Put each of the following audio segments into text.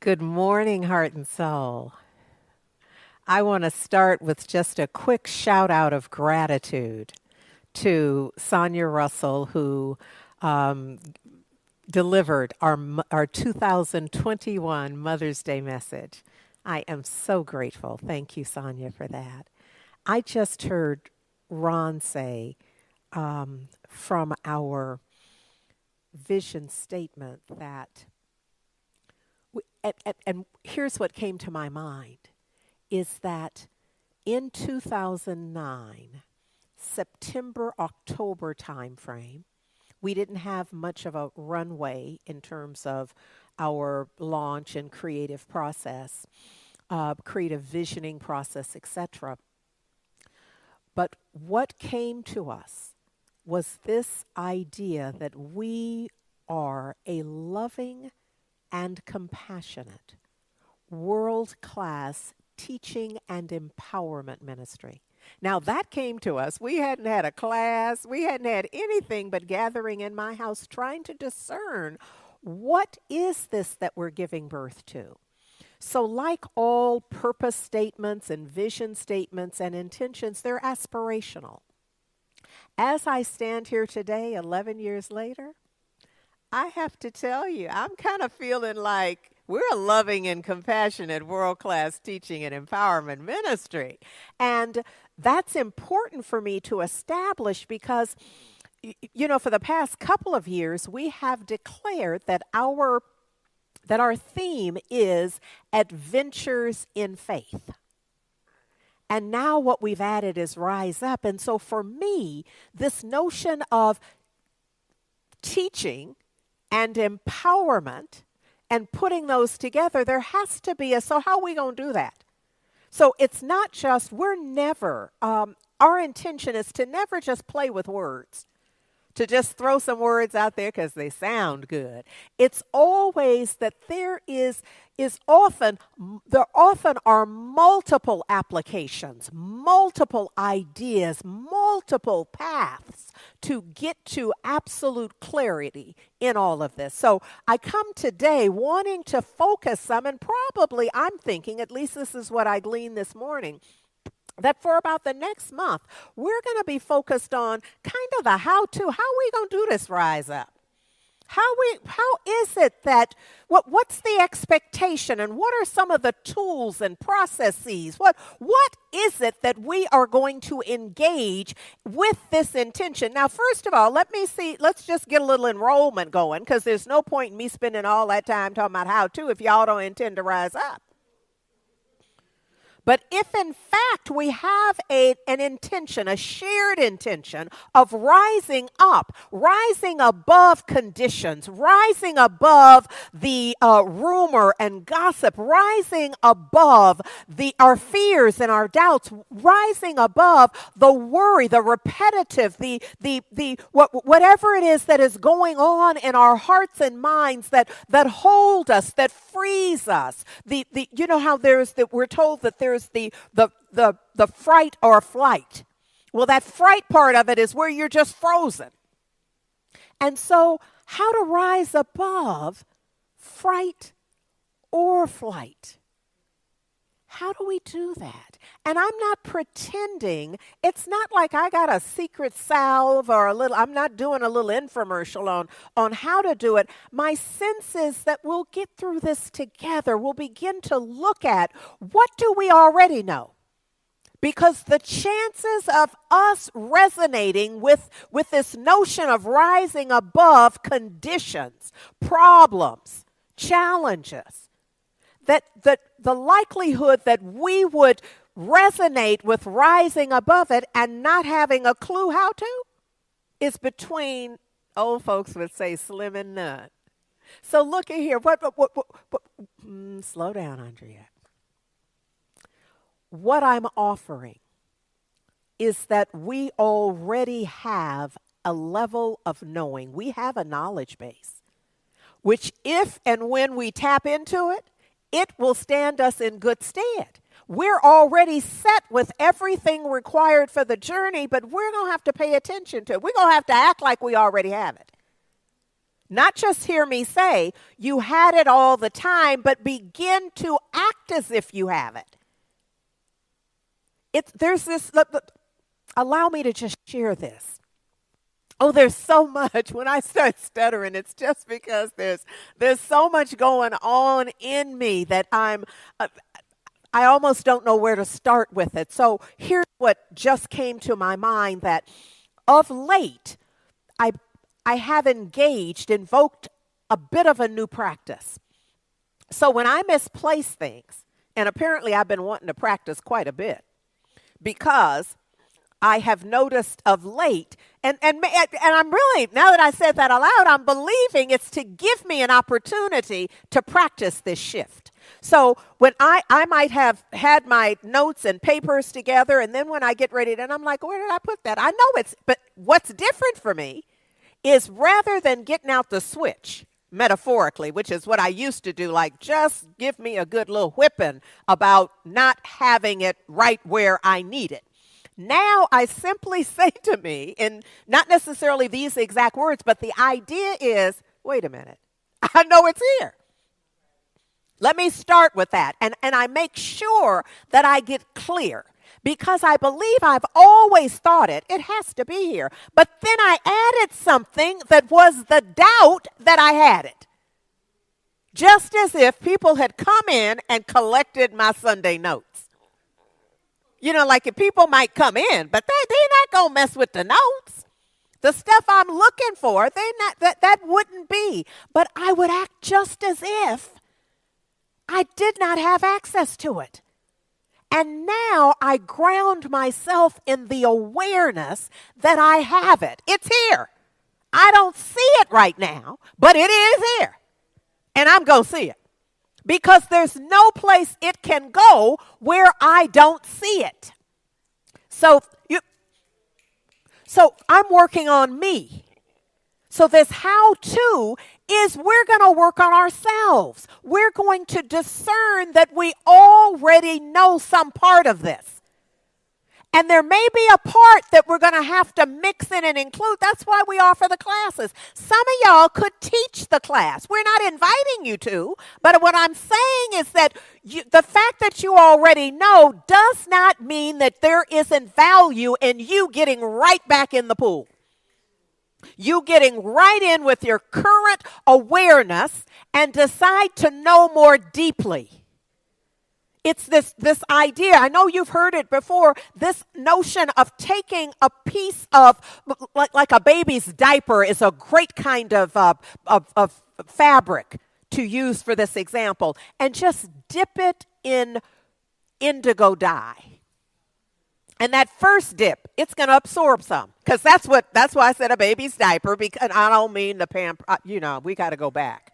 Good morning, heart and soul. I want to start with just a quick shout out of gratitude to Sonia Russell, who um, delivered our 2021 Mother's Day message. I am so grateful. Thank you, Sonia, for that. I just heard Ron say from our vision statement that, and here's what came to my mind is that in 2009, September, October timeframe, we didn't have much of a runway in terms of our launch and creative process, creative visioning process, etc. But what came to us was this idea that we are a loving and compassionate, world-class teaching and empowerment ministry. Now that came to us. We hadn't had a class, we hadn't had anything but gathering in my house trying to discern what is this that we're giving birth to. So like all purpose statements and vision statements and intentions, they're aspirational. As I stand here today, 11 years later, I have to tell you, I'm kind of feeling like we're a loving and compassionate world-class teaching and empowerment ministry. And that's important for me to establish because, for the past couple of years, we have declared that our theme is adventures in faith. And now what we've added is rise up. And so for me, this notion of teaching and empowerment and putting those together, there has to be so how are we going to do that? So it's not just, our intention is to never just play with words, to just throw some words out there because they sound good. It's always that there often are multiple applications, multiple ideas, multiple paths to get to absolute clarity in all of this. So I come today wanting to focus some, and probably I'm thinking, at least this is what I gleaned this morning, that for about the next month, we're going to be focused on kind of the how-to. How are we going to do this rise up? How is it that, what's the expectation and what are some of the tools and processes? What is it that we are going to engage with this intention? Now, first of all, let's just get a little enrollment going because there's no point in me spending all that time talking about how to if y'all don't intend to rise up. But if in fact we have an intention, a shared intention of rising up, rising above conditions, rising above the rumor and gossip, rising above our fears and our doubts, rising above the worry, the repetitive, whatever it is that is going on in our hearts and minds that hold us, that freeze us. How we're told that there's the fright or flight. Well, that fright part of it is where you're just frozen. And so how to rise above fright or flight? How do we do that? And I'm not pretending. It's not like I got a secret salve or I'm not doing a little infomercial on how to do it. My sense is that we'll get through this together. We'll begin to look at what do we already know? Because the chances of us resonating with this notion of rising above conditions, problems, challenges, that the likelihood that we would resonate with rising above it and not having a clue how to is between, old folks would say, slim and none. So look at here. Slow down, Andrea. What I'm offering is that we already have a level of knowing. We have a knowledge base, which if and when we tap into it, it will stand us in good stead. We're already set with everything required for the journey, but we're going to have to pay attention to it. We're going to have to act like we already have it. Not just hear me say, you had it all the time, but begin to act as if you have it. There's this, allow me to just share this. Oh, there's so much. When I start stuttering, it's just because there's so much going on in me that I almost don't know where to start with it. So here's what just came to my mind, that of late, I have invoked a bit of a new practice. So when I misplace things, and apparently I've been wanting to practice quite a bit, because I have noticed of late, and I'm really, now that I said that aloud, I'm believing it's to give me an opportunity to practice this shift. So when I might have had my notes and papers together, and then when I get ready, then I'm like, where did I put that? I know but what's different for me is, rather than getting out the switch, metaphorically, which is what I used to do, like just give me a good little whipping about not having it right where I need it. Now I simply say to me, and not necessarily these exact words, but the idea is, wait a minute, I know it's here. Let me start with that. And I make sure that I get clear, because I believe I've always thought it has to be here. But then I added something that was the doubt that I had it. Just as if people had come in and collected my Sunday notes. You know, like if people might come in, but they're not going to mess with the notes. The stuff I'm looking for, that wouldn't be. But I would act just as if I did not have access to it. And now I ground myself in the awareness that I have it. It's here. I don't see it right now, but it is here. And I'm going to see it. Because there's no place it can go where I don't see it. So I'm working on me. So this how-to is, we're going to work on ourselves. We're going to discern that we already know some part of this. And there may be a part that we're going to have to mix in and include. That's why we offer the classes. Some of y'all could teach the class. We're not inviting you to, but what I'm saying is that the fact that you already know does not mean that there isn't value in you getting right back in the pool. You getting right in with your current awareness and decide to know more deeply. It's this idea, I know you've heard it before, this notion of taking a piece of, like a baby's diaper is a great kind of fabric to use for this example, and just dip it in indigo dye. And that first dip, it's going to absorb some. Because that's why I said a baby's diaper, because I don't mean the pamper, we got to go back.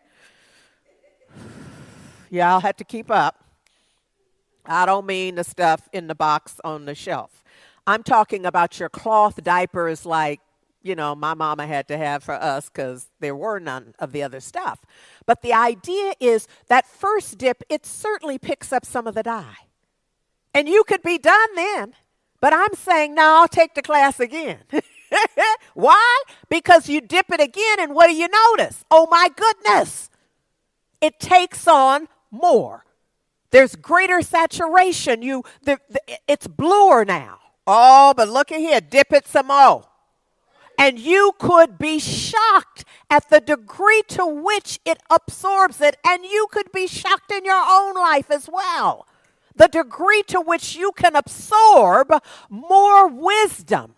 Y'all have to keep up. I don't mean the stuff in the box on the shelf. I'm talking about your cloth diapers like, my mama had to have for us because there were none of the other stuff. But the idea is that first dip, it certainly picks up some of the dye. And you could be done then. But I'm saying, no, I'll take the class again. Why? Because you dip it again, and what do you notice? Oh, my goodness. It takes on more. There's greater saturation. It's bluer now. Oh, but look at here. Dip it some more. And you could be shocked at the degree to which it absorbs it. And you could be shocked in your own life as well. The degree to which you can absorb more wisdom,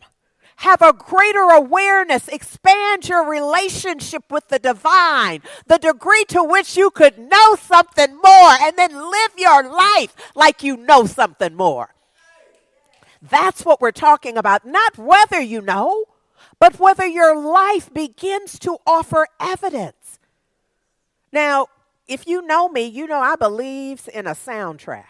have a greater awareness, expand your relationship with the divine, the degree to which you could know something more and then live your life like you know something more. That's what we're talking about, not whether you know, but whether your life begins to offer evidence. Now, if you know me, you know I believe in a soundtrack.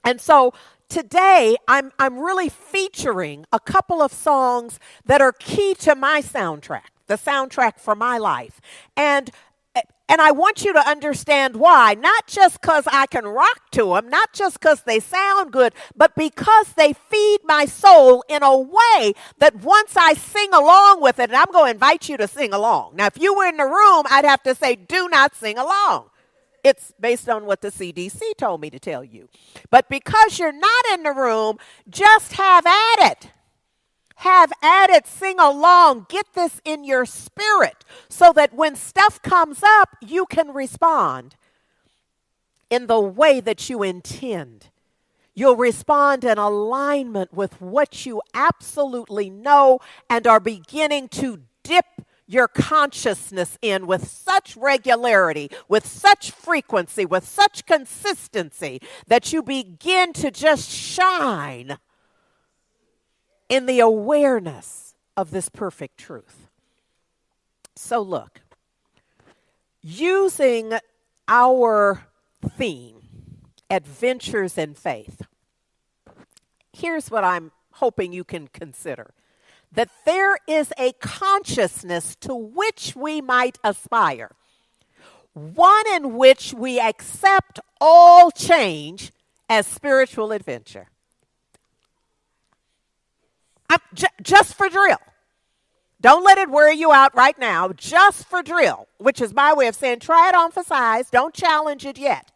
And so today, I'm really featuring a couple of songs that are key to my soundtrack, the soundtrack for my life. And And I want you to understand why. Not just because I can rock to them, not just because they sound good, but because they feed my soul in a way that once I sing along with it, and I'm going to invite you to sing along. Now, if you were in the room, I'd have to say, do not sing along. It's based on what the CDC told me to tell you. But because you're not in the room, just have at it. Have at it, sing along, get this in your spirit so that when stuff comes up, you can respond in the way that you intend. You'll respond in alignment with what you absolutely know and are beginning to dip your consciousness in with such regularity, with such frequency, with such consistency that you begin to just shine in the awareness of this perfect truth. So look, using our theme, adventures in faith, here's what I'm hoping you can consider. That there is a consciousness to which we might aspire. One in which we accept all change as spiritual adventure. Just for drill. Don't let it worry you out right now. Just for drill, which is my way of saying try it on for size. Don't challenge it yet.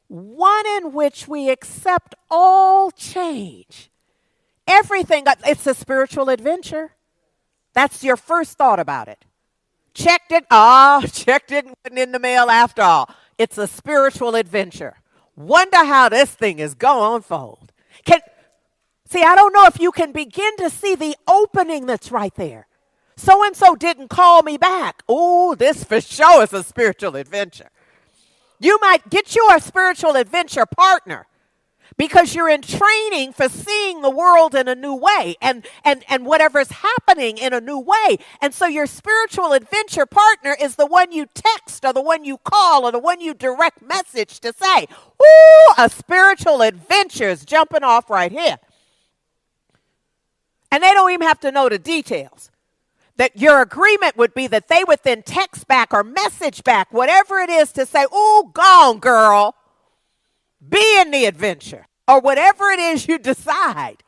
One in which we accept all change. Everything, it's a spiritual adventure. That's your first thought about it. Checked it. Checked it and wasn't in the mail after all. It's a spiritual adventure. Wonder how this thing is going to unfold. See, I don't know if you can begin to see the opening that's right there. So-and-so didn't call me back. Oh, this for sure is a spiritual adventure. You might get you a spiritual adventure partner because you're in training for seeing the world in a new way and whatever's happening in a new way. And so your spiritual adventure partner is the one you text or the one you call or the one you direct message to say, ooh, a spiritual adventure is jumping off right here. And they don't even have to know the details. That your agreement would be that they would then text back or message back, whatever it is to say, ooh, gone, girl. Be in the adventure. Or whatever it is you decide.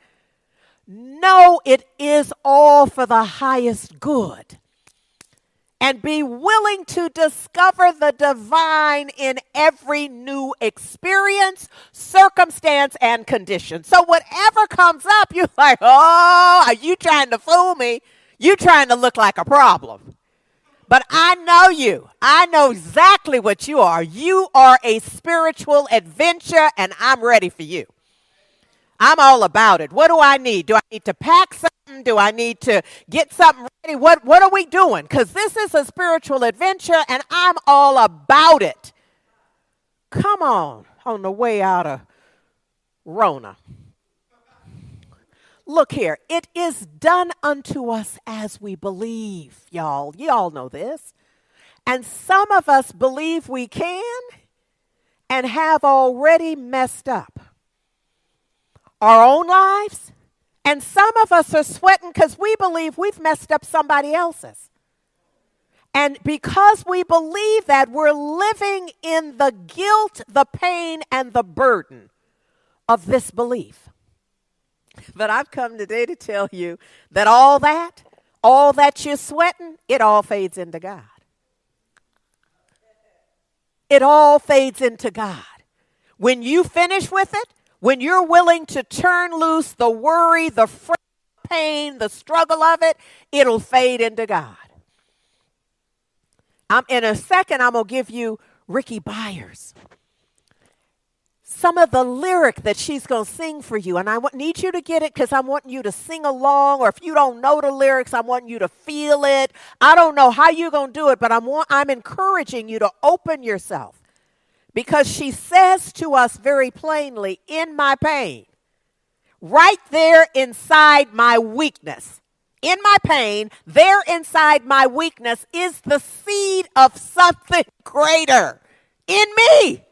Know it is all for the highest good. And be willing to discover the divine in every new experience, circumstance, and condition. So whatever comes up, you're like, oh, are you trying to fool me? You trying to look like a problem. But I know you. I know exactly what you are. You are a spiritual adventure, and I'm ready for you. I'm all about it. What do I need? Do I need to pack something? Do I need to get something ready? What are we doing? Because this is a spiritual adventure, and I'm all about it. Come on the way out of Rona. Look here. It is done unto us as we believe, y'all. You all know this. And some of us believe we can and have already messed up our own lives, and some of us are sweating because we believe we've messed up somebody else's. And because we believe that, we're living in the guilt, the pain, and the burden of this belief. But I've come today to tell you that all that you're sweating, it all fades into God. It all fades into God. When you finish with it, when you're willing to turn loose the worry, the pain, the struggle of it, it'll fade into God. In a second, I'm going to give you Ricky Byers. Some of the lyric that she's going to sing for you. And I need you to get it because I'm wanting you to sing along. Or if you don't know the lyrics, I'm wanting you to feel it. I don't know how you're going to do it, but I'm encouraging you to open yourself. Because she says to us very plainly, in my pain, right there inside my weakness, in my pain, there inside my weakness is the seed of something greater in me.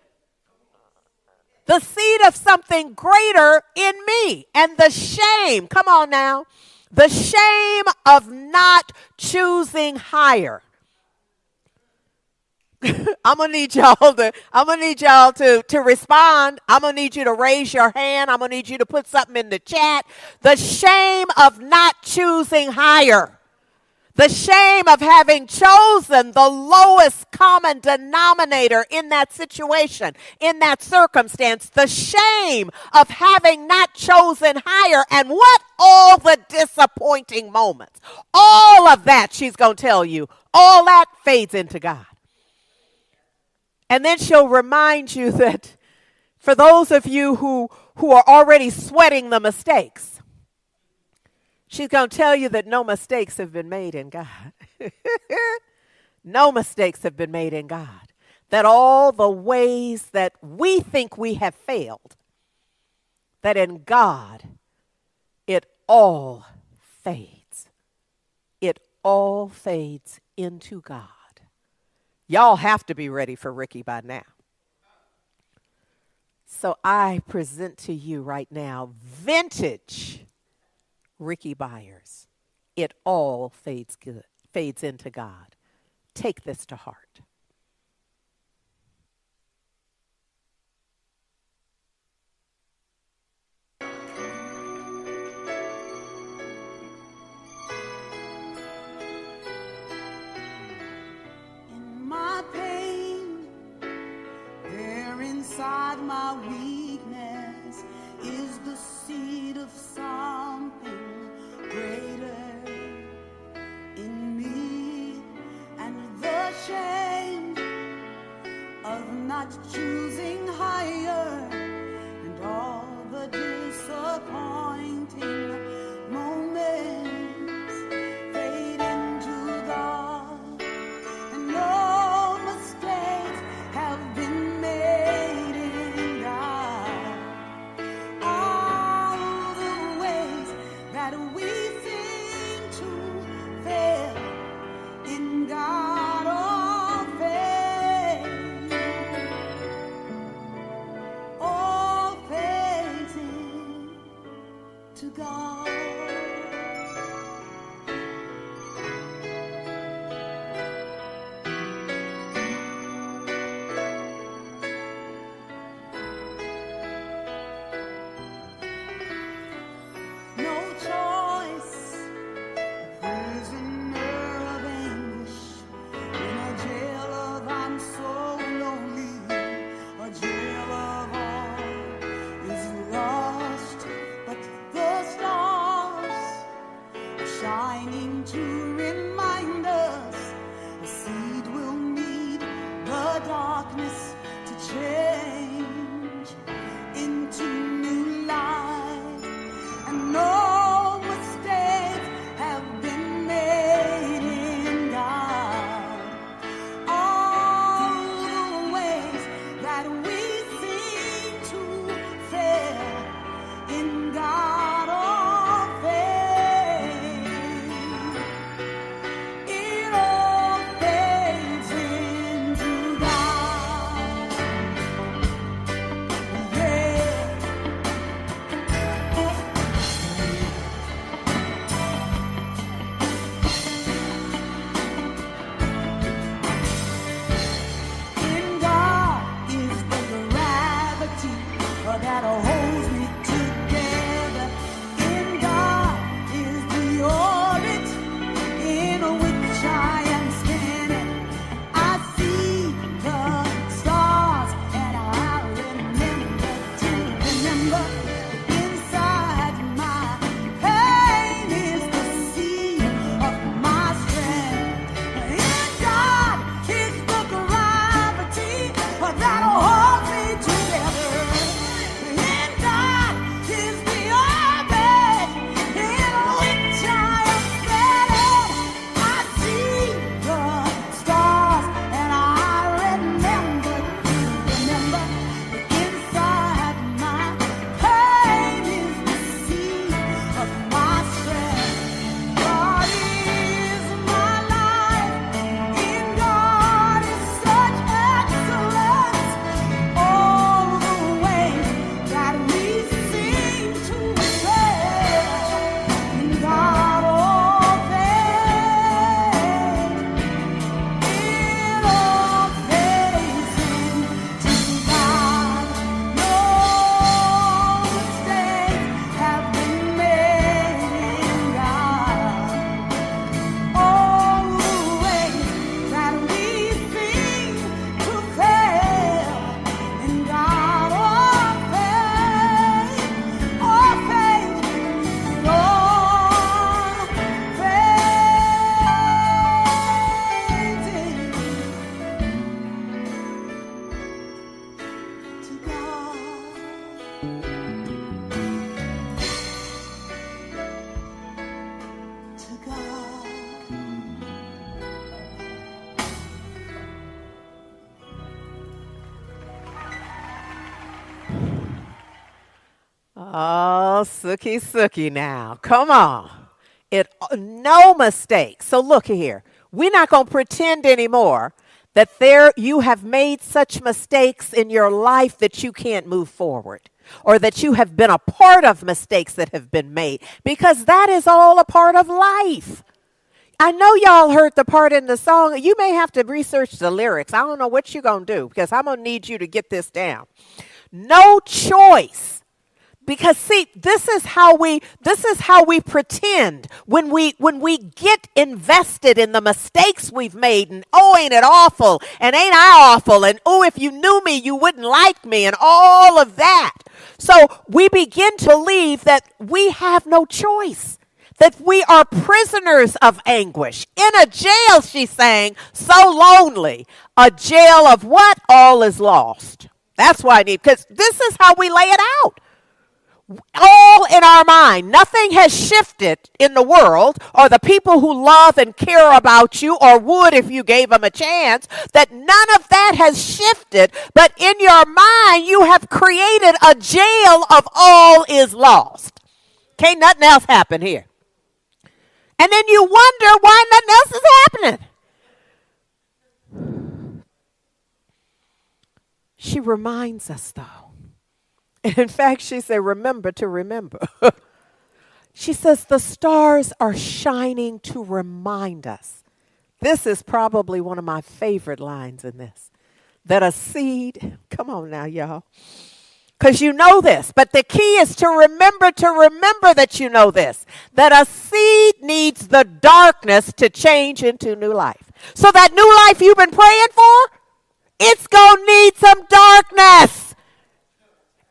The seed of something greater in me. And the shame, come on now, the shame of not choosing higher. I'm gonna need y'all to respond. I'm gonna need you to raise your hand. I'm gonna need you to put something in the chat. The shame of not choosing higher. The shame of having chosen the lowest common denominator in that situation, in that circumstance. The shame of having not chosen higher. And what all the disappointing moments. All of that, she's going to tell you, all that fades into God. And then she'll remind you that for those of you who are already sweating the mistakes, she's going to tell you that no mistakes have been made in God. No mistakes have been made in God. That all the ways that we think we have failed, that in God, it all fades. It all fades into God. Y'all have to be ready for Ricky by now. So I present to you right now, vintage Ricky Byers. It all fades into God. Take this to heart. In my pain, there inside my weakness is the seed of something greater in me, and the shame of not choosing higher, and all the disappointing moments fade into God, and no mistakes have been made in God. All the ways that we seem to fail in God all fail. Oh, Sookie, Sookie now. Come on. No mistakes. So look here. We're not going to pretend anymore that you have made such mistakes in your life that you can't move forward, or that you have been a part of mistakes that have been made, because that is all a part of life. I know y'all heard the part in the song. You may have to research the lyrics. I don't know what you're going to do, because I'm going to need you to get this down. No choice. Because see, this is how we pretend when we get invested in the mistakes we've made, and oh, ain't it awful, and ain't I awful, and oh, if you knew me you wouldn't like me, and all of that. So we begin to believe that we have no choice, that we are prisoners of anguish in a jail, she's saying, so lonely, a jail of what? All is lost. That's why I need, because this is how we lay it out. All in our mind. Nothing has shifted in the world, or the people who love and care about you, or would if you gave them a chance, that none of that has shifted, but in your mind you have created a jail of all is lost. Can't nothing else happen here. And then you wonder why nothing else is happening. She reminds us, though. In fact, she said, remember to remember. She says, the stars are shining to remind us. This is probably one of my favorite lines in this. That a seed, come on now, y'all. Because you know this, but the key is to remember that you know this. That a seed needs the darkness to change into new life. So that new life you've been praying for, it's going to need some darkness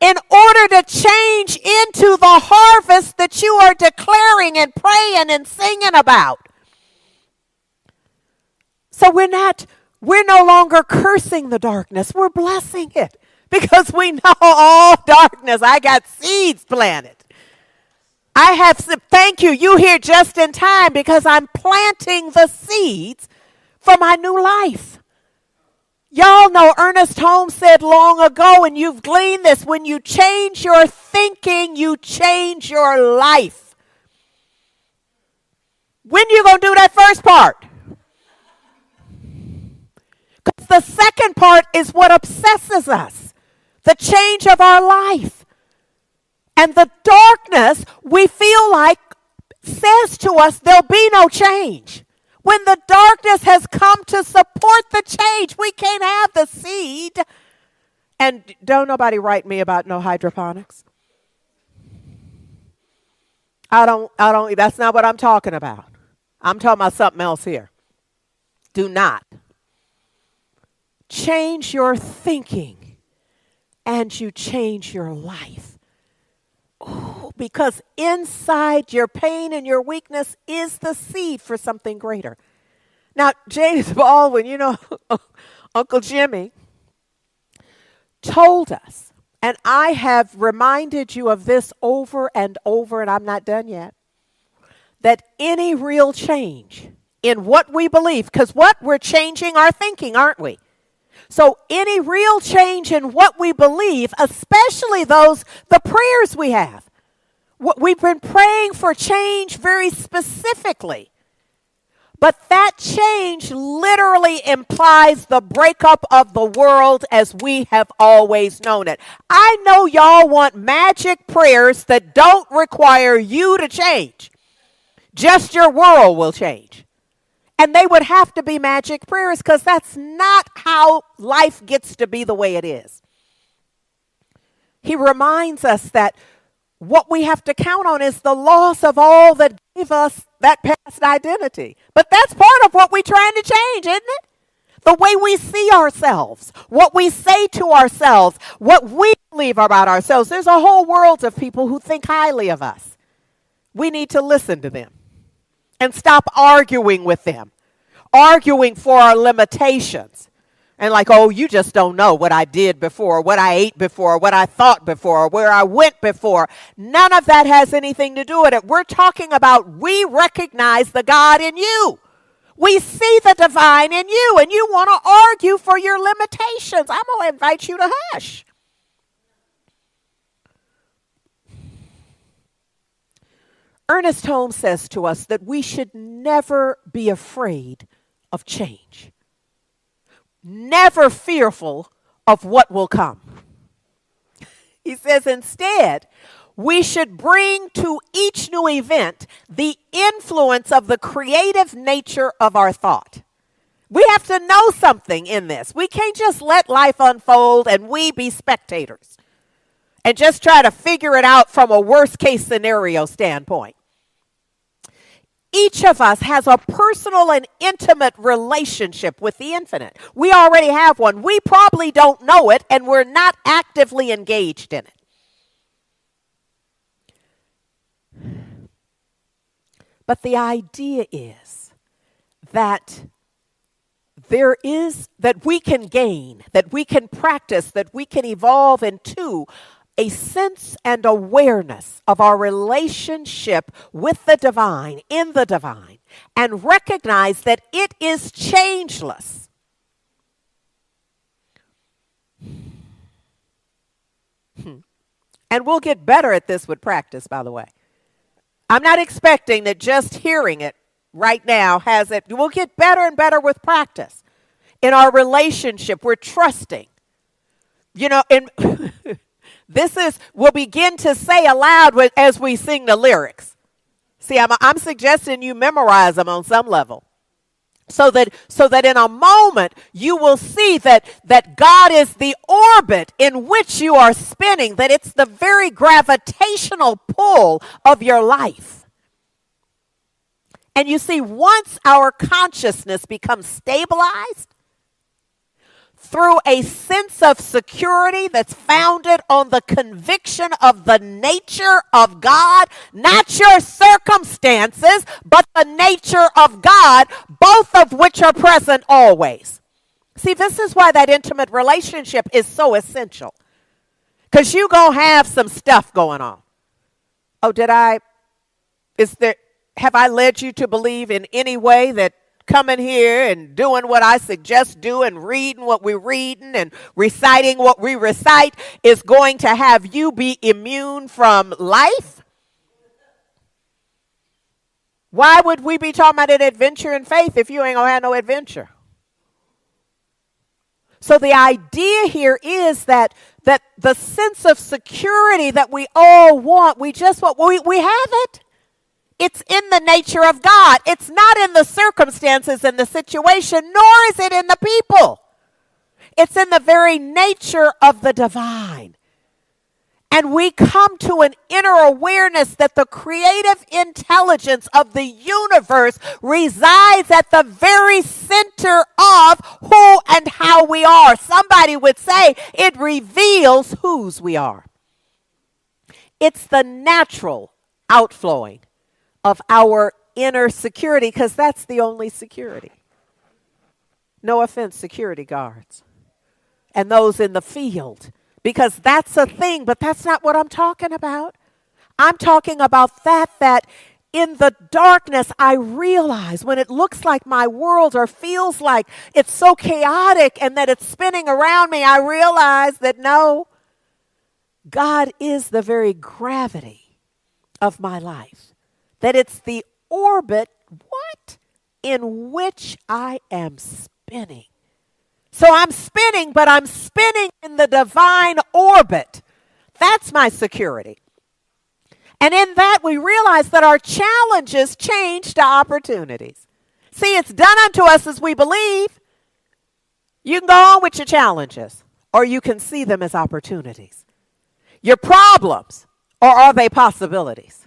in order to change into the harvest that you are declaring and praying and singing about. So we're no longer cursing the darkness. We're blessing it, because we know all darkness. I got seeds planted. Thank you. You here just in time, because I'm planting the seeds for my new life. Y'all know Ernest Holmes said long ago, and you've gleaned this, when you change your thinking, you change your life. When you going to do that first part? Because the second part is what obsesses us, the change of our life. And the darkness, we feel like, says to us there'll be no change. When the darkness has come to support the change, we can't have the seed. And don't nobody write me about no hydroponics. That's not what I'm talking about. I'm talking about something else here. Do not change your thinking, and you change your life. Ooh, because inside your pain and your weakness is the seed for something greater. Now, James Baldwin, Uncle Jimmy, told us, and I have reminded you of this over and over, and I'm not done yet, that any real change in what we believe, because we're changing our thinking, aren't we? So any real change in what we believe, especially the prayers we have. We've been praying for change very specifically. But that change literally implies the breakup of the world as we have always known it. I know y'all want magic prayers that don't require you to change. Just your world will change. And they would have to be magic prayers, because that's not how life gets to be the way it is. He reminds us that what we have to count on is the loss of all that gave us that past identity. But that's part of what we're trying to change, isn't it? The way we see ourselves, what we say to ourselves, what we believe about ourselves. There's a whole world of people who think highly of us. We need to listen to them and stop arguing with them, arguing for our limitations. And like, oh, you just don't know what I did before, what I ate before, what I thought before, where I went before. None of that has anything to do with it. We're talking about we recognize the God in you. We see the divine in you, and you want to argue for your limitations. I'm going to invite you to hush. Ernest Holmes says to us that we should never be afraid of change, never fearful of what will come. He says instead, we should bring to each new event the influence of the creative nature of our thought. We have to know something in this. We can't just let life unfold and we be spectators and just try to figure it out from a worst case scenario standpoint. Each of us has a personal and intimate relationship with the infinite. We already have one. We probably don't know it, and we're not actively engaged in it. But the idea is that that we can gain, that we can practice, that we can evolve into a sense and awareness of our relationship with the divine, in the divine, and recognize that it is changeless. And we'll get better at this with practice, by the way. I'm not expecting that just hearing it right now has it. We'll get better and better with practice. In our relationship, we're trusting. And we'll begin to say aloud as we sing the lyrics. See, I'm suggesting you memorize them on some level. So that in a moment you will see that God is the orbit in which you are spinning, that it's the very gravitational pull of your life. And you see, once our consciousness becomes stabilized through a sense of security that's founded on the conviction of the nature of God, not your circumstances, but the nature of God, both of which are present always. See, this is why that intimate relationship is so essential. Because you're going to have some stuff going on. Oh, have I led you to believe in any way that coming here and doing what I suggest do and reading what we're reading and reciting what we recite is going to have you be immune from life? Why would we be talking about an adventure in faith if you ain't going to have no adventure? So the idea here is that the sense of security that we all want, we have it. It's in the nature of God. It's not in the circumstances and the situation, nor is it in the people. It's in the very nature of the divine. And we come to an inner awareness that the creative intelligence of the universe resides at the very center of who and how we are. Somebody would say it reveals whose we are. It's the natural outflowing of our inner security, because that's the only security. No offense, security guards and those in the field, because that's a thing, but that's not what I'm talking about. I'm talking about that in the darkness I realize when it looks like my world or feels like it's so chaotic and that it's spinning around me, I realize that no, God is the very gravity of my life. That it's the orbit, in which I am spinning. So I'm spinning, but I'm spinning in the divine orbit. That's my security. And in that, we realize that our challenges change to opportunities. See, it's done unto us as we believe. You can go on with your challenges, or you can see them as opportunities. Your problems, or are they possibilities?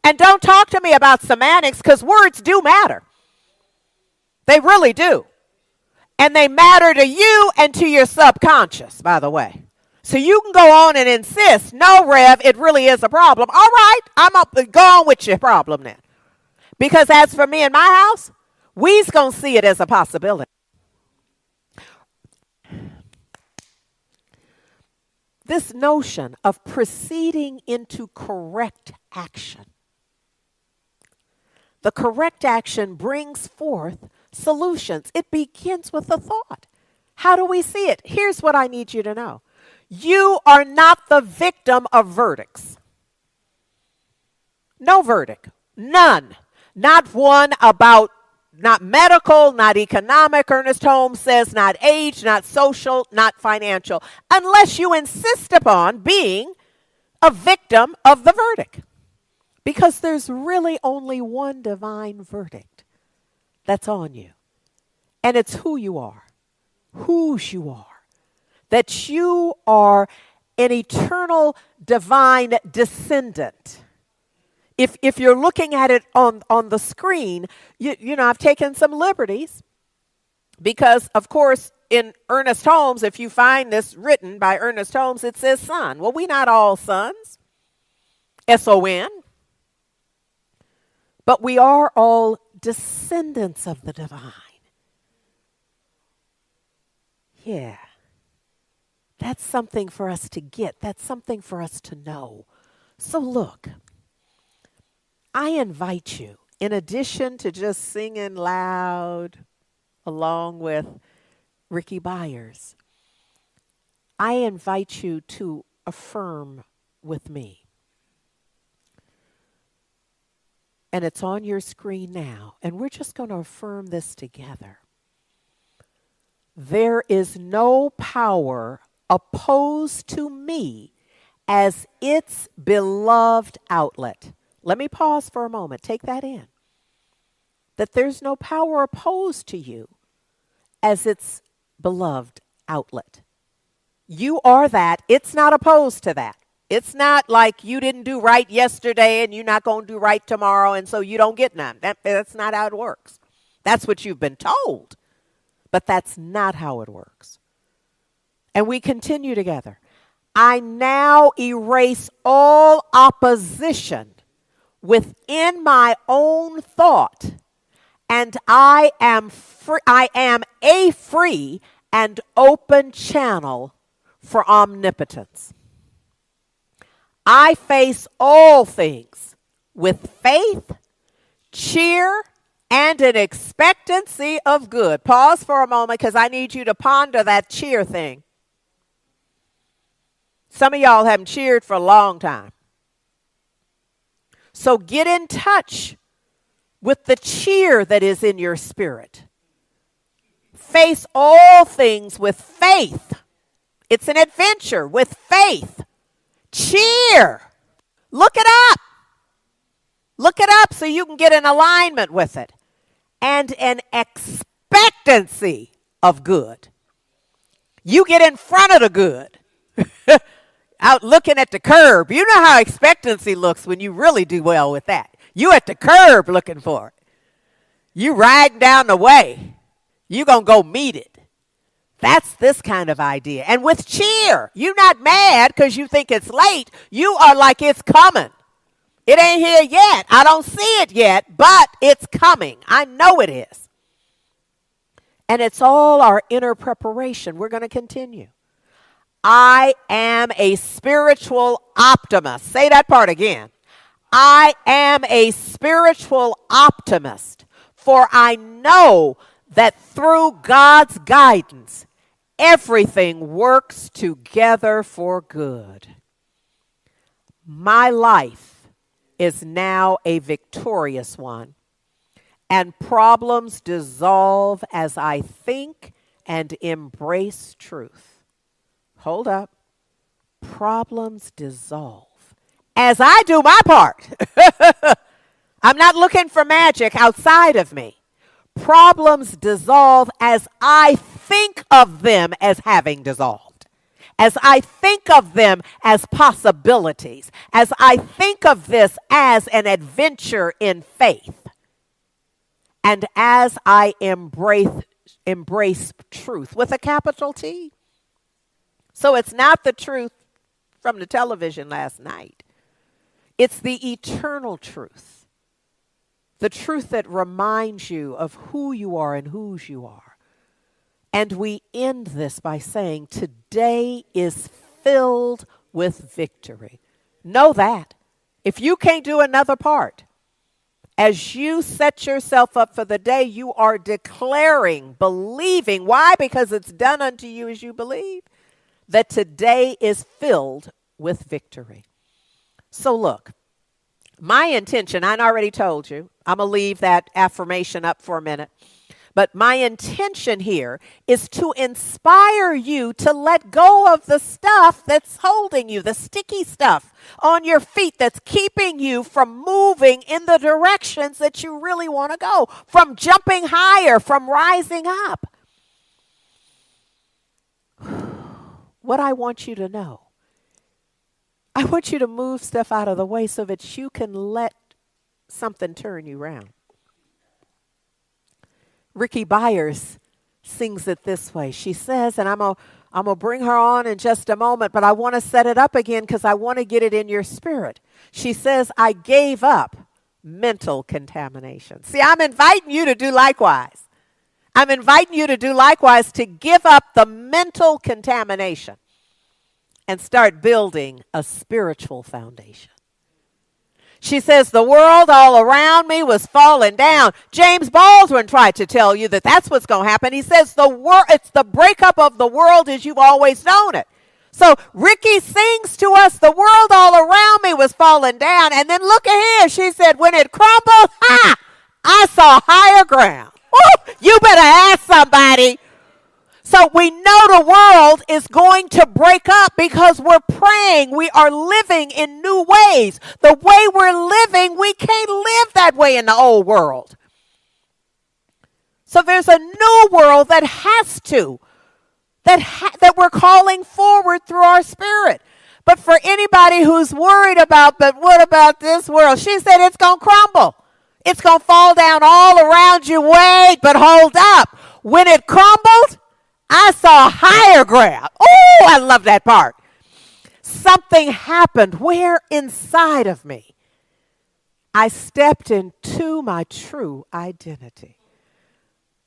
And don't talk to me about semantics, because words do matter. They really do. And they matter to you and to your subconscious, by the way. So you can go on and insist, no, Rev, it really is a problem. All right, go on with your problem then. Because as for me and my house, we's going to see it as a possibility. This notion of proceeding into correct action. The correct action brings forth solutions. It begins with a thought. How do we see it? Here's what I need you to know. You are not the victim of verdicts. No verdict. None. Not one about, not medical, not economic, Ernest Holmes says, not age, not social, not financial, unless you insist upon being a victim of the verdict. Because there's really only one divine verdict that's on you. And it's who you are, whose you are. That you are an eternal divine descendant. If you're looking at it on the screen, you know, I've taken some liberties because, of course, in Ernest Holmes, if you find this written by Ernest Holmes, it says son. Well, we're not all sons, S-O-N, but we are all descendants of the divine. Yeah. That's something for us to get. That's something for us to know. So look, I invite you, in addition to just singing loud along with Ricky Byers, I invite you to affirm with me. And it's on your screen now. And we're just going to affirm this together. There is no power opposed to me as its beloved outlet. Let me pause for a moment. Take that in. That there's no power opposed to you as its beloved outlet. You are that. It's not opposed to that. It's not like you didn't do right yesterday and you're not going to do right tomorrow and so you don't get none. That's not how it works. That's what you've been told. But that's not how it works. And we continue together. I now erase all opposition within my own thought, and I am a free and open channel for omnipotence. I face all things with faith, cheer, and an expectancy of good. Pause for a moment because I need you to ponder that cheer thing. Some of y'all haven't cheered for a long time. So get in touch with the cheer that is in your spirit. Face all things with faith. It's an adventure with faith. Cheer. Look it up. Look it up so you can get in alignment with it. And an expectancy of good. You get in front of the good. Out looking at the curb. You know how expectancy looks when you really do well with that. You at the curb looking for it. You riding down the way. You going to go meet it. That's this kind of idea. And with cheer. You're not mad because you think it's late. You are like it's coming. It ain't here yet. I don't see it yet, but it's coming. I know it is. And it's all our inner preparation. We're going to continue. I am a spiritual optimist. Say that part again. I am a spiritual optimist, for I know that through God's guidance, everything works together for good. My life is now a victorious one, and problems dissolve as I think and embrace truth. Hold up. Problems dissolve as I do my part. I'm not looking for magic outside of me. Problems dissolve as I think of them as having dissolved. As I think of them as possibilities. As I think of this as an adventure in faith. And as I embrace truth with a capital T. So it's not the truth from the television last night. It's the eternal truth. The truth that reminds you of who you are and whose you are. And we end this by saying today is filled with victory. Know that. If you can't do another part, as you set yourself up for the day, you are declaring, believing. Why? Because it's done unto you as you believe. That today is filled with victory. So look, My intention, I already told you, I'm going to leave that affirmation up for a minute. But my intention here is to inspire you to let go of the stuff that's holding you, the sticky stuff on your feet that's keeping you from moving in the directions that you really want to go, from jumping higher, from rising up. What I want you to know, I want you to move stuff out of the way so that you can let something turn you around. Ricky Byers sings it this way. She says, and I'm going to bring her on in just a moment, but I want to set it up again because I want to get it in your spirit. She says, I gave up mental contamination. See, I'm inviting you to do likewise. I'm inviting you to do likewise, to give up the mental contamination and start building a spiritual foundation. She says, the world all around me was falling down. James Baldwin tried to tell you that that's what's going to happen. He says, it's the breakup of the world as you've always known it. So Ricky sings to us, the world all around me was falling down. And then look at here. She said, when it crumbled, I saw higher ground. Woo! You better ask somebody. So we know the world is going to break up because we're praying. We are living in new ways. The way we're living, we can't live that way in the old world. So there's a new world that has to, that we're calling forward through our spirit. But for anybody who's worried about, but what about this world? She said it's going to crumble. It's going to fall down all around you. Wait, but hold up. When it crumbled, I saw higher ground. Oh, I love that part. Something happened where inside of me I stepped into my true identity.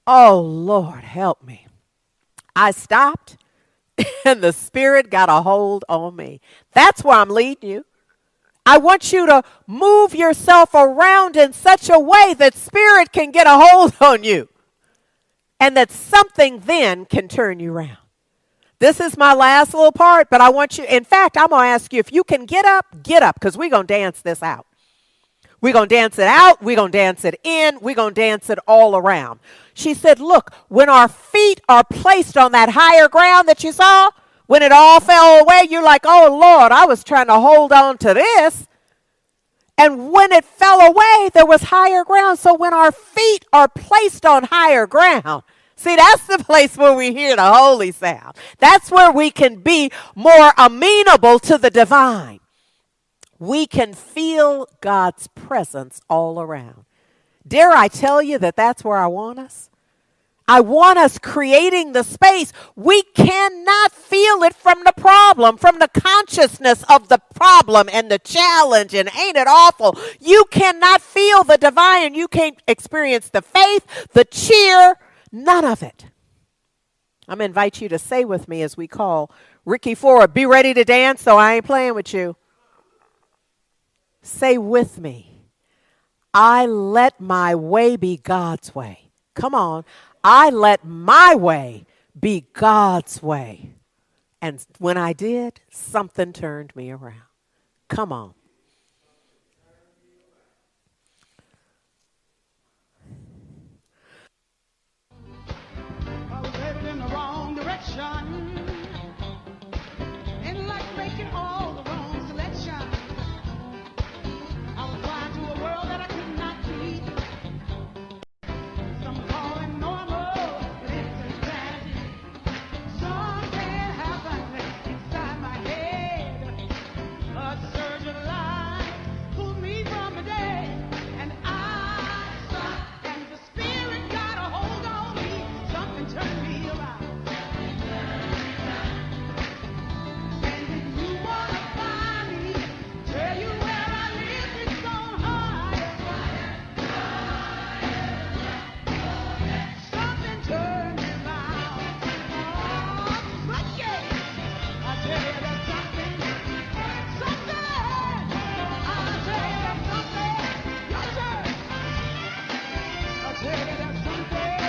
Oh, Lord, help me. I stopped and the Spirit got a hold on me. That's where I'm leading you. I want you to move yourself around in such a way that Spirit can get a hold on you. And that something then can turn you around. This is my last little part, but I want you, in fact, I'm going to ask you if you can get up, because we're going to dance this out. We're going to dance it out. We're going to dance it in. We're going to dance it all around. She said, look, when our feet are placed on that higher ground that you saw, when it all fell away, you're like, oh, Lord, I was trying to hold on to this. And when it fell away, there was higher ground. So when our feet are placed on higher ground, see, that's the place where we hear the holy sound. That's where we can be more amenable to the divine. We can feel God's presence all around. Dare I tell you that that's where I want us? I want us creating the space. We cannot feel it from the problem, from the consciousness of the problem and the challenge, and ain't it awful? You cannot feel the divine. You can't experience the faith, the cheer, none of it. I'm going to invite you to say with me as we call Ricky forward. Be ready to dance, so I ain't playing with you. Say with me, I let my way be God's way. Come on. I let my way be God's way. And when I did, something turned me around. Come on. I was headed in the wrong direction. In life making all the wrong selections. I was blind to a world that I could not keep. Some call it normal, but it's insanity. Something happened inside my head. A surge of life pulled me from the dead. And I stopped, and the Spirit got a hold on me. Something turned me around. And if you want to find me, tell you where I live, it's on higher. Something turned me around. Oh, but yeah, I tell you there's something. I tell you there's something. Yes, sir. I tell you there's something.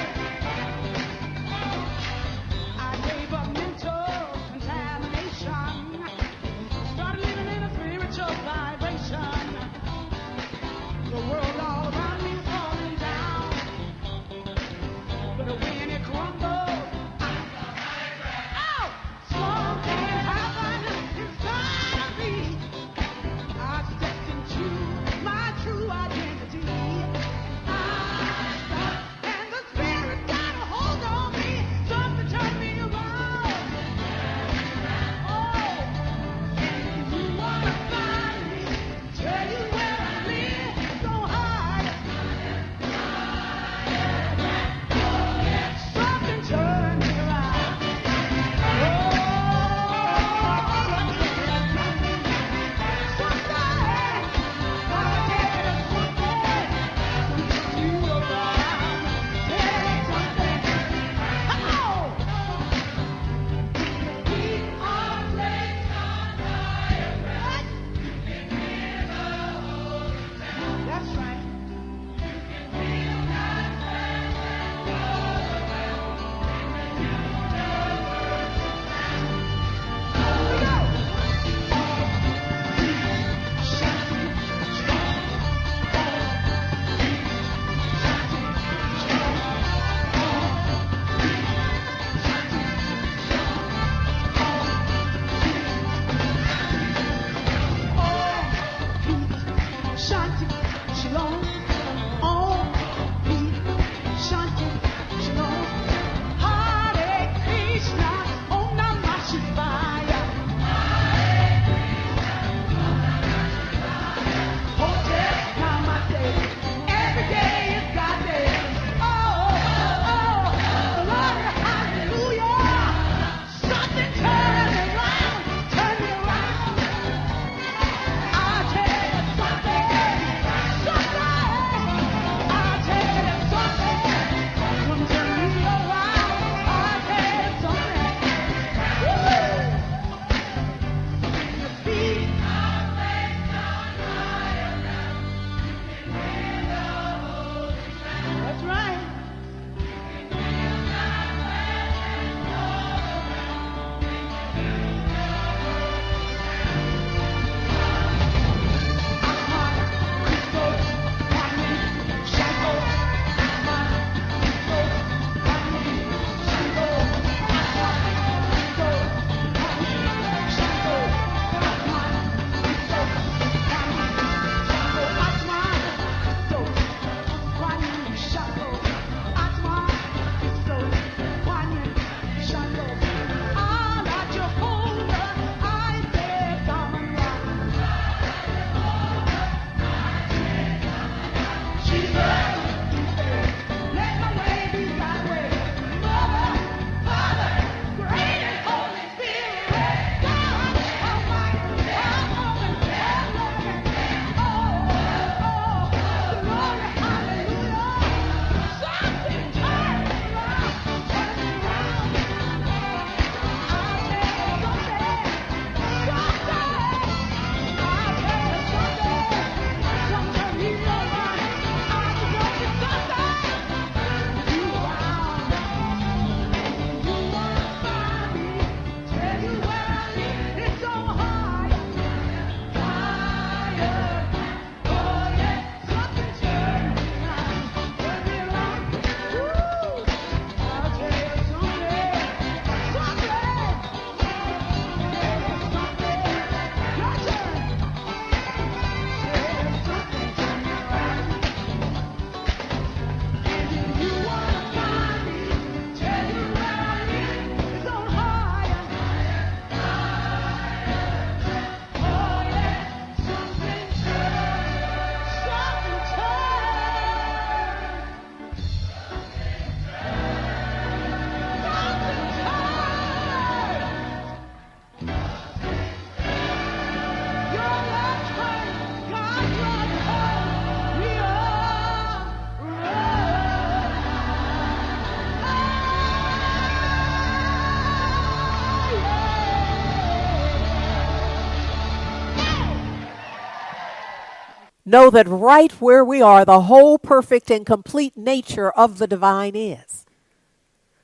know that right where we are, the whole perfect and complete nature of the divine is.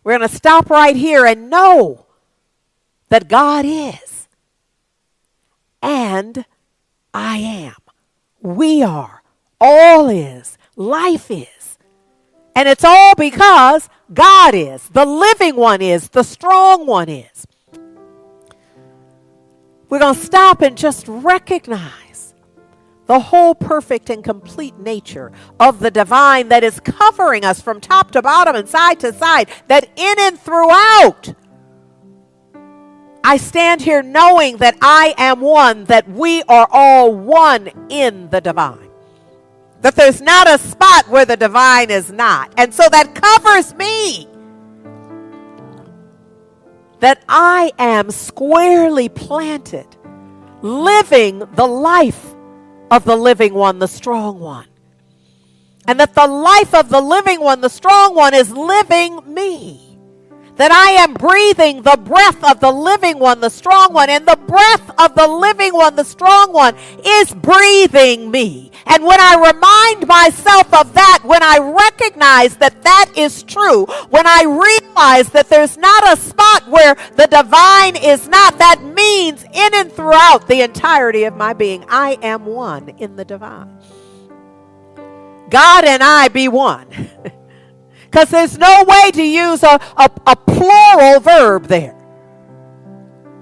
We're going to stop right here and know that God is. And I am. We are. All is. Life is. And it's all because God is. The living one is. The strong one is. We're going to stop and just recognize the whole perfect and complete nature of the divine that is covering us from top to bottom and side to side, that in and throughout, I stand here knowing that I am one, that we are all one in the divine. That there's not a spot where the divine is not. And so that covers me. That I am squarely planted, living the life of the living one, the strong one. And that the life of the living one, the strong one, is living me. That I am breathing the breath of the living one, the strong one, and the breath of the living one, the strong one, is breathing me. And when I remind myself of that, when I recognize that that is true, when I realize that there's not a spot where the divine is not, that means in and throughout the entirety of my being, I am one in the divine. God and I be one. Because there's no way to use a plural verb there.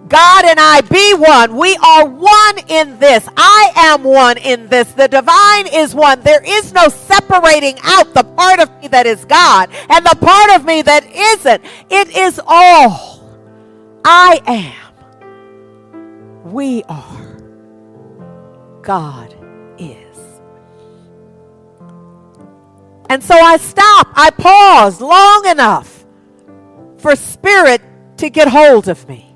God and I be one. We are one in this. I am one in this. The divine is one. There is no separating out the part of me that is God and the part of me that isn't. It is all. I am. We are. God is. And so I stop, I pause long enough for spirit to get hold of me.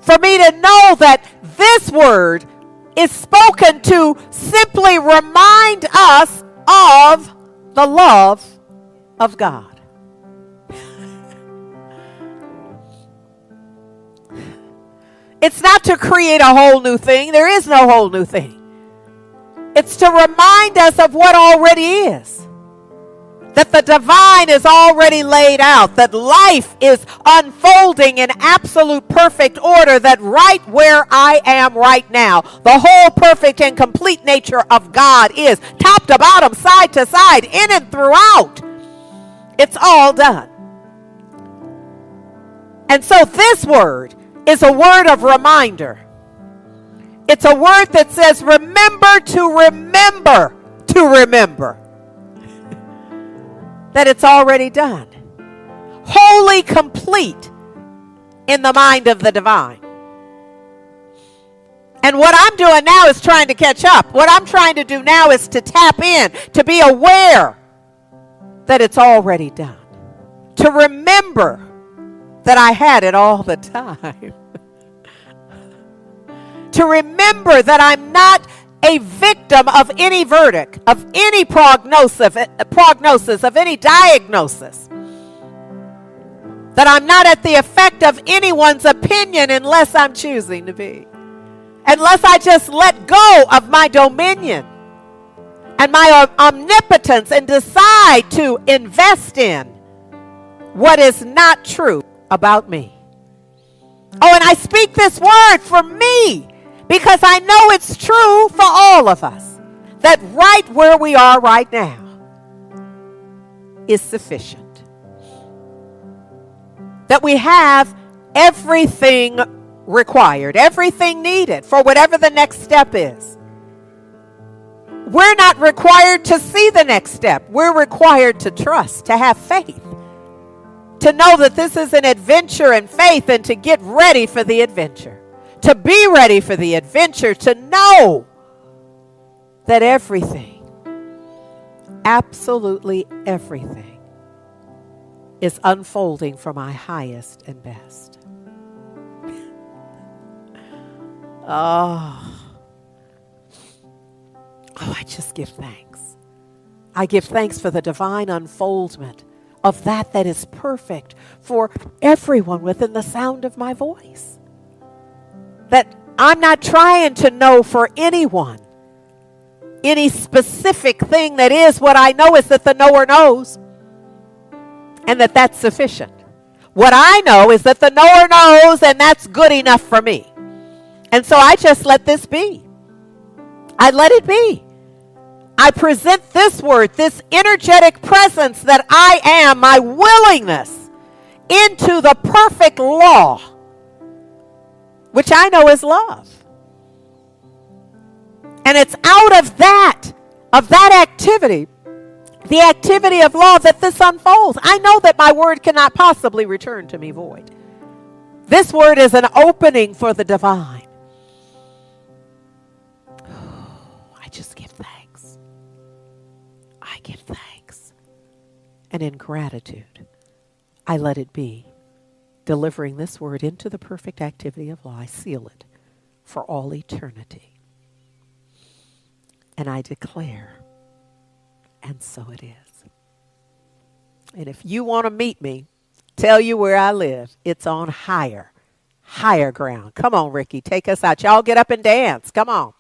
For me to know that this word is spoken to simply remind us of the love of God. It's not to create a whole new thing. There is no whole new thing. It's to remind us of what already is. That the divine is already laid out. That life is unfolding in absolute perfect order. That right where I am right now, the whole perfect and complete nature of God is. Top to bottom, side to side, in and throughout. It's all done. And so this word is a word of reminder. It's a word that says, remember to remember to remember that it's already done. Wholly complete in the mind of the divine. And what I'm doing now is trying to catch up. What I'm trying to do now is to tap in, to be aware that it's already done. To remember that I had it all the time. To remember that I'm not a victim of any verdict, of any prognosis, of any diagnosis. That I'm not at the effect of anyone's opinion unless I'm choosing to be. Unless I just let go of my dominion and my omnipotence and decide to invest in what is not true about me. Oh, and I speak this word for me, because I know it's true for all of us. That right where we are right now is sufficient. That we have everything required, everything needed for whatever the next step is. We're not required to see the next step. We're required to trust, to have faith. To know that this is an adventure in faith and to get ready for the adventure. To be ready for the adventure, to know that everything, absolutely everything, is unfolding for my highest and best. Oh, I just give thanks. I give thanks for the divine unfoldment of that is perfect for everyone within the sound of my voice. That I'm not trying to know for anyone any specific thing that is. What I know is that the knower knows, and that that's sufficient. What I know is that the knower knows, and that's good enough for me. And so I just let this be. I let it be. I present this word, this energetic presence that I am, my willingness into the perfect law, which I know is love. And it's out of that activity, the activity of law, that this unfolds. I know that my word cannot possibly return to me void. This word is an opening for the divine. I just give thanks. I give thanks. And in gratitude, I let it be. Delivering this word into the perfect activity of law, I seal it for all eternity. And I declare, and so it is. And if you want to meet me, tell you where I live, it's on higher ground. Come on, Ricky, take us out. Y'all get up and dance. Come on.